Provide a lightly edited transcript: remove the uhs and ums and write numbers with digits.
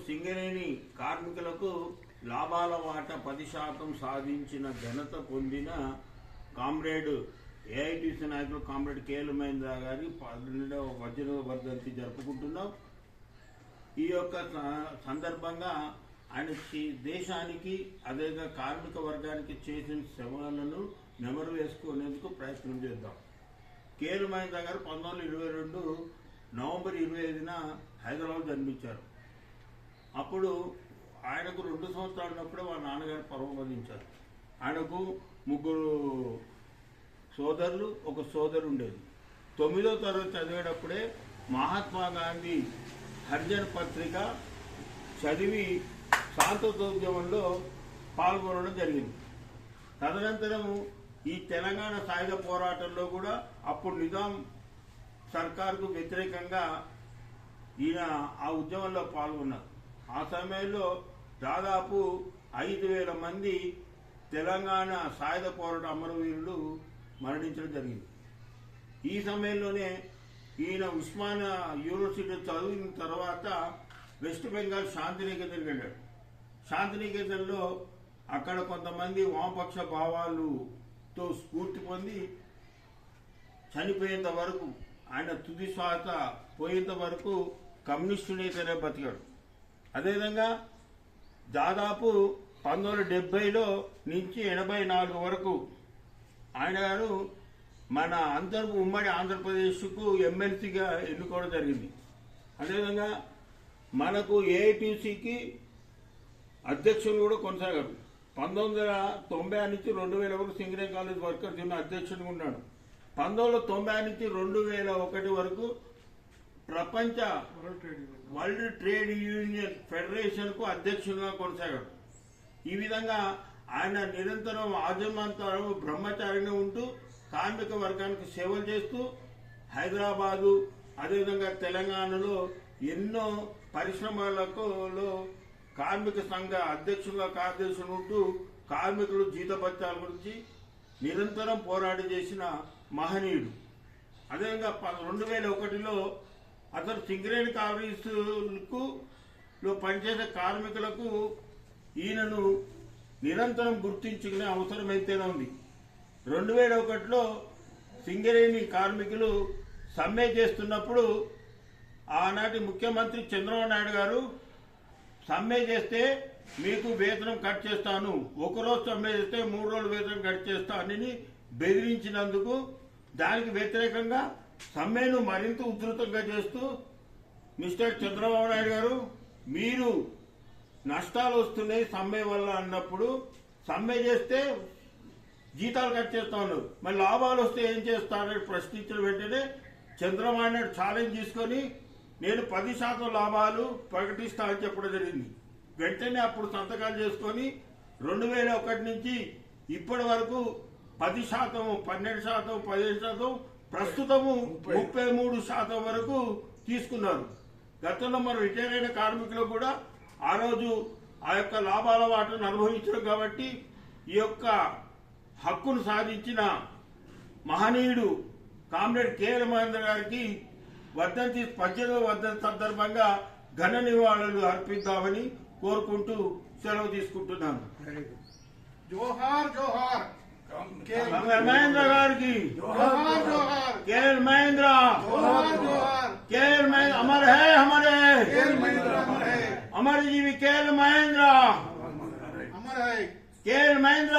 సింగరేణి కార్మికులకు లాభాల వాటా 10% సాధించిన ఘనత పొందిన కామ్రేడ్ ఏఐటీసీ నాయకులు కామ్రేడ్ కేఎల్ మహేంద్ర గారి 12వ వజ్ర వర్ధంతి జరుపుకుంటున్నాం. ఈ యొక్క సందర్భంగా ఆయన దేశానికి అదేవిధంగా కార్మిక వర్గానికి చేసిన సేవలను నెమరు వేసుకునేందుకు ప్రయత్నం చేద్దాం. కేఎల్ మహేంద్ర గారు 1922 నవంబర్ 25న హైదరాబాద్ జన్మించారు. అప్పుడు ఆయనకు 2 సంవత్సరాలు ఉన్నప్పుడే వాళ్ళ నాన్నగారు పరమపదించారు. ఆయనకు 3 సోదరులు, 1 సోదరు ఉండేది. 9వ తరగతి చదివేటప్పుడే మహాత్మా గాంధీ హరిజన్ పత్రిక చదివి శాంతోద్యమంలో పాల్గొనడం జరిగింది. తదనంతరం ఈ తెలంగాణ సాయుధ పోరాటంలో కూడా అప్పుడు నిజాం సర్కార్కు వ్యతిరేకంగా ఈయన ఆ ఉద్యమంలో పాల్గొన్నారు. ఆ సమయంలో దాదాపు 5,000 మంది తెలంగాణ సాయుధ పోరాట అమరవీరులు మరణించడం జరిగింది. ఈ సమయంలోనే ఈయన ఉస్మానియా యూనివర్సిటీ చదివిన తర్వాత వెస్ట్ బెంగాల్ శాంతినికేతన్ వెళ్ళాడు. శాంతినికేతన్లో అక్కడ కొంతమంది వామపక్ష భావాలతో స్ఫూర్తి పొంది చనిపోయేంత వరకు, ఆయన తుది శ్వాస పోయేంత వరకు కమ్యూనిస్టు నేతనే బతికాడు. అదేవిధంగా దాదాపు 1970లో నుంచి 84 వరకు ఆయన గారు మన ఉమ్మడి ఆంధ్రప్రదేశ్కు ఎమ్మెల్సీగా ఎన్నుకోవడం జరిగింది. అదేవిధంగా మనకు ఏఐటీసీకి అధ్యక్షులు కూడా కొనసాగారు. 1990 నుంచి 2000 వరకు సింగరేణి కాలేజ్ వర్కర్స్ యూనియన్ అధ్యక్షుడిగా ఉన్నాడు. 1990 నుంచి 2001 వరకు ప్రపంచ వరల్డ్ ట్రేడ్ యూనియన్ ఫెడరేషన్ కు అధ్యక్షుడిగా కొనసాగాడు. ఈ విధంగా ఆయన నిరంతరం ఆజన్మాంతరం బ్రహ్మచారిగా ఉంటూ కార్మిక వర్గానికి సేవలు చేస్తూ హైదరాబాదు అదేవిధంగా తెలంగాణలో ఎన్నో పరిశ్రమలకు కార్మిక సంఘ అధ్యక్షులుగా కార్యదర్శులు ఉంటూ కార్మికులు జీతభత్యాల గురించి నిరంతరం పోరాటం చేసిన మహనీయుడు. అదేవిధంగా 2001లో అతను సింగరేణి కాలనీలకు పనిచేసే కార్మికులకు ఈయనను నిరంతరం గుర్తించుకునే అవసరం అయితేనే ఉంది. 2001లో సింగరేణి కార్మికులు సమ్మె చేస్తున్నప్పుడు ఆనాటి ముఖ్యమంత్రి చంద్రబాబు నాయుడు గారు సమ్మె చేస్తే మీకు వేతనం కట్ చేస్తాను, 1 రోజు సమ్మె చేస్తే 3 రోజులు వేతనం కట్ చేస్తానని బెదిరించినందుకు దానికి వ్యతిరేకంగా సమ్మెను మరింత ఉధృతంగా చేస్తూ మిస్టర్ చంద్రబాబు నాయుడు గారు మీరు నష్టాలు వస్తున్నాయి సమ్మె వల్ల అన్నప్పుడు సమ్మె చేస్తే జీతాలు కట్ చేస్తా ఉన్నారు, మరి లాభాలు వస్తే ఏం చేస్తారని ప్రశ్నించిన వెంటనే చంద్రబాబు నాయుడు ఛాలెంజ్ తీసుకొని నేను 10% లాభాలు ప్రకటిస్తా అని చెప్పడం జరిగింది. వెంటనే అప్పుడు సంతకాలు చేసుకొని 2001 నుంచి ఇప్పటి వరకు 10%, 12%, 15%, ప్రస్తుతము 33% వరకు తీసుకున్నారు. గతంలో మనం రిటైర్ అయిన కార్మికులు కూడా ఆ రోజు ఆ యొక్క లాభాల వాటను అనుభవించడం కాబట్టి ఈ యొక్క హక్కును సాధించిన మహనీయుడు కామ్రేడ్ కేఎల్ మహేంద్ర గారికి 18వ వర్ధంతి సందర్భంగా ఘన నివాళులు అర్పిద్దామని కోరుకుంటూ సెలవు తీసుకుంటున్నాను. జోహార్ జోహార్ మహేంద్ర గారికి, కేఎల్ మహేంద్ర, కేఎల్ మహేంద్ర अमर है हमारे, अमर जीवी केएल महेंद्र, अमर है केएल महेंद्र।